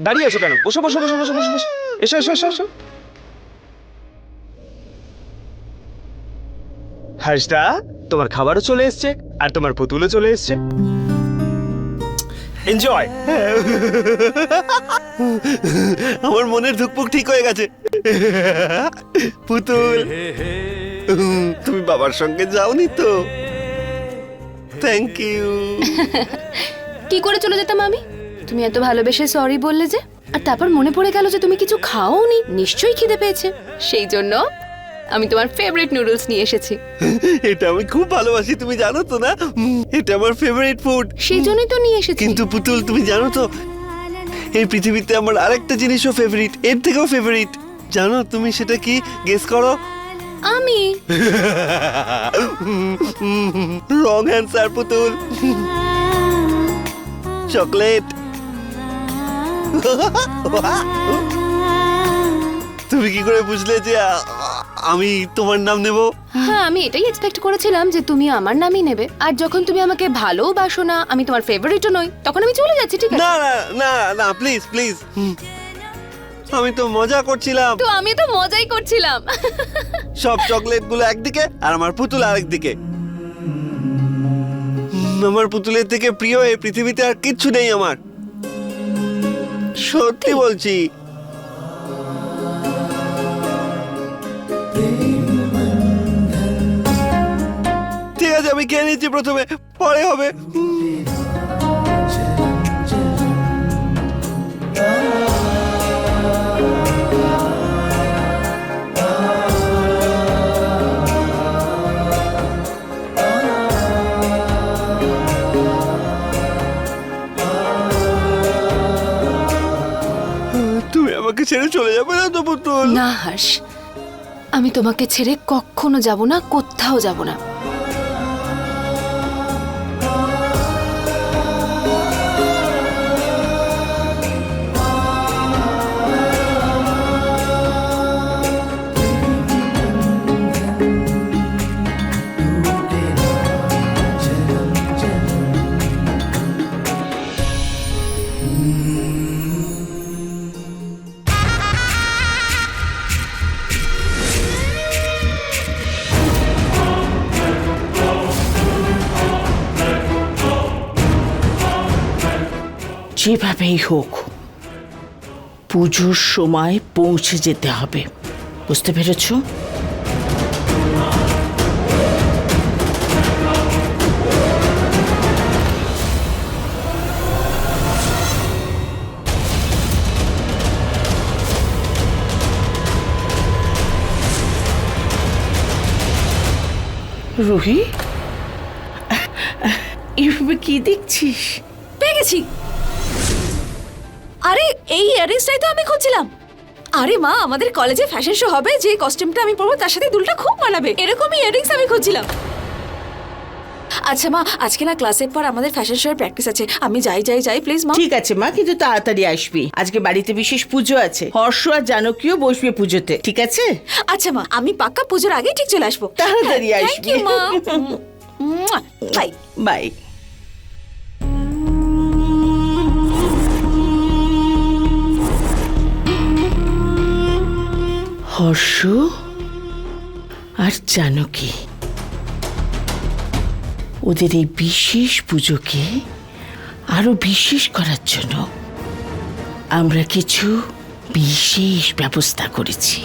দাঁড়িয়ে আছো কেন? বসো বসো বসো বসো বসো বসো। এসো এসো এসো এসো। হাসদা, তোমার খাবারও চলে এসছে আর তোমার পুতুলও চলে এসছে। এনজয়। আমার মনের ধুকপুক ঠিক হয়ে গেছে। পুতুল, তুমি বাবার সঙ্গে যাওনি তো? Thank you. কি করে চলে যেতাম আমি? তুমি এত ভালোবেসে সরি বললে যে, আর তারপর মনে পড়ে গেল যে তুমি কিছু খাওনি, নিশ্চয়ই খিদে পেয়েছে। সেই জন্য আমি তোমার ফেভারিট নুডলস নিয়ে এসেছি। এটা আমি খুব ভালোবাসি, তুমি জানো তো না? এটা আমার ফেভারিট ফুড। সেই জন্যই তো নিয়ে এসেছি। কিন্তু পুতুল, তুমি জানো তো এই পৃথিবীতে আমার আরেকটা জিনিসও ফেভারিট, এর থেকেও ফেভারিট। জানো তুমি সেটা কি? গেস করো। আমি রং অ্যান্সার পুতুল। চকলেট। তুমি কি করে বুঝলে যে আমি তোমার নাম নেব? হ্যাঁ, আমি এটাই এক্সপেক্ট করেছিলাম যে তুমি আমার নামই নেবে। আর যখন তুমি আমাকে ভালোবাসো না, আমি তোমার ফেভারিটও নই, তখন আমি চলে যাচ্ছি, ঠিক আছে? না না না না, প্লিজ প্লিজ। আমি তো মজা করছিলাম। তো আমি তো মজাই করছিলাম। সব চকলেট গুলো একদিকে আর আমার পুতুল আরেকদিকে। আমার পুতুলের থেকে প্রিয় এই পৃথিবীতে আর কিচ্ছু নেই আমার। সত্যি বলছি। ঠিক আছে, আমি খেয়ে নিচ্ছি প্রথমে, পরে হবে। তুমি আমাকে ছেড়ে চলে যাবে না তো পুতুল? না হর্ষ, আমি তোমাকে ছেড়ে কখনো যাব না, কোথাও যাব না। যেভাবেই হোক পুজোর সময় পৌঁছে যেতে হবে, বুঝতে পেরেছো? রুহি, এভাবে কি দেখছিস? পেয়ে গেছি। আরে এই ইয়ারিংসটাই তো আমি খুঁজছিলাম। আরে মা, আমাদের কলেজে ফ্যাশন শো হবে, যে কস্টিউমটা আমি পরবো তার সাথে দুলটা খুব মানাবে, এরকমই ইয়ারিংস আমি খুঁজছিলাম। আচ্ছা মা, আজকে না ক্লাসের পর আমাদের ফ্যাশন শো এর প্র্যাকটিস আছে, আমি যাই যাই যাই প্লিজ মা। ঠিক আছে মা, কিন্তু তাড়াতাড়ি আসবি, আজকে বাড়িতে বিশেষ পুজো আছে। হর্ষ আর জানকীও বসবে পুজোতে, ঠিক আছে? আচ্ছা মা, আমি পাক্কা পুজোর আগেই ঠিক চলে আসবো। তাড়াতাড়ি থ্যাংক আসবি। ইউ মা। বাই। বাই। হর্ষ আর জানকী, ওদের এই বিশেষ পুজোকে আরো বিশেষ করার জন্য আমরা কিছু বিশেষ ব্যবস্থা করেছি।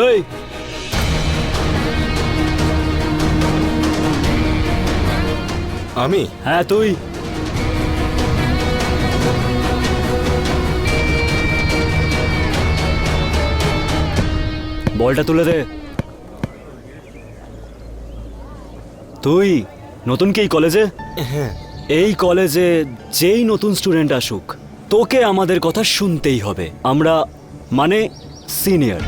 এই আমি? হ্যাঁ তুই। বলটা তুলে দে। তুই নতুন কি এই কলেজে? হ্যাঁ। এই কলেজে যেই নতুন স্টুডেন্ট আসুক, তোকে আমাদের কথা শুনতেই হবে। আমরা মানে সিনিয়র।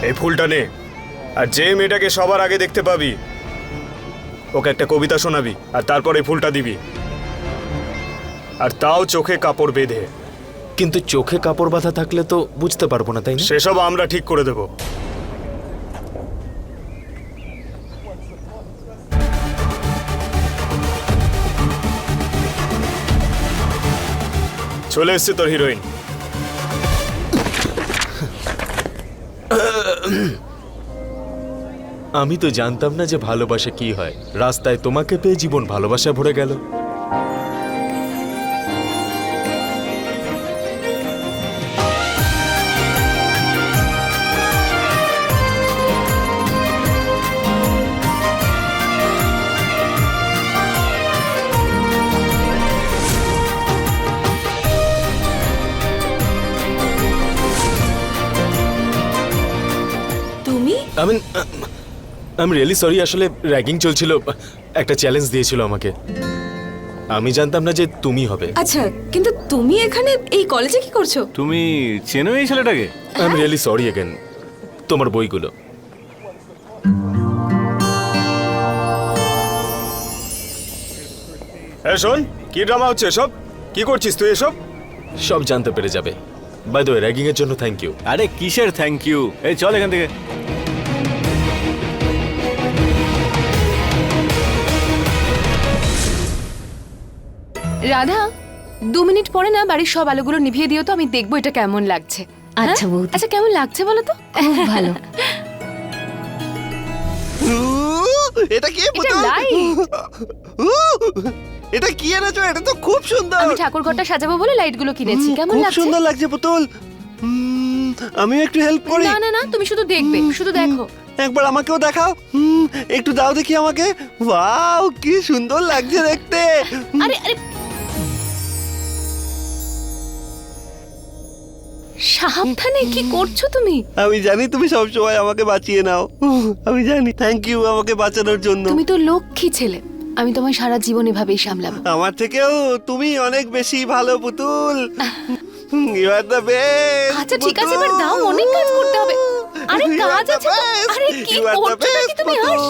এই ফুলটা নে। আর যে মেয়েটাকে সবার আগে দেখতে পাবি ওকে একটা কবিতা শোনাবি আর তারপরে ফুলটা দিবি, আর তাও চোখে কাপড় বেঁধে। কিন্তু চোখে কাপড় বাঁধা থাকলে তো বুঝতে পারবো না, তাই না? সেসব আমরা ঠিক করে দেব। চলে এসছে তোর হিরোইন। আমি তো জানতাম না যে ভালোবাসা কি হয়। রাস্তায় তোমাকে পেয়ে জীবন ভালোবাসা ভরে গেল। তুমি আমি রিয়েলি সরি, আসলে র্যাগিং চলছিল, একটা চ্যালেঞ্জ দিয়েছিল আমাকে। আমি জানতাম না যে তুমি হবে। আচ্ছা, কিন্তু তুমি এখানে এই কলেজে কি করছো? তুমি চেনো এই ছেলেটাকে? আমি রিয়েলি সরি এগেন। তোমার বইগুলো শোন, কি ড্রামা হচ্ছে এসব? কি করছিস তুই এসব? সব জানতে পেরে যাবে। বাই দ্য ওয়ে, র্যাগিং এর জন্য থ্যাংক ইউ। আরে কিসের থ্যাংক ইউ? এই চল এখান থেকে। রাধা, 2 মিনিট পরে না বাড়ির সব আলোগুলো নিভিয়ে দিও তো, আমি দেখবো এটা কেমন লাগছে। আচ্ছা হ্যাঁ? বৌদি। আচ্ছা, কেমন লাগছে বলো তো? খুব ভালো। এটা কি এটা পুতুল? লাইট। এটা কি এনেছো? এটা তো খুব সুন্দর। আমি ঠাকুর ঘরটা সাজাবো বলে লাইটগুলো কিনেছি। কেমন খুব লাগছে? সুন্দর লাগছে পুতুল। আমিও একটু হেল্প করি। না না না, তুমি শুধু দেখবে, শুধু দেখো। একবার আমাকেও দেখাও। একটু দাও দেখি আমাকে। ওয়াও, কি সুন্দর লাগছে দেখতে। আরে আরে, সাবধানে, কি করছো তুমি? আমি জানি তুমি সব সময় আমাকে বাঁচিয়ে নাও। আমি জানি। থ্যাংক ইউ আমাকে বাঁচানোর জন্য। তুমি তো লক্ষ্মী ছেলে, আমি তোমায় সারা জীবন এভাবেই সামলাবো। আমার থেকেও তুমি অনেক বেশি ভালো পুতুল। You are the best. আচ্ছা ঠিক আছে, এবার দাও, অনেক কাজ করতে হবে। আরে কাজ আছে তো। আরে কি করছো নাকি তুমি? আস।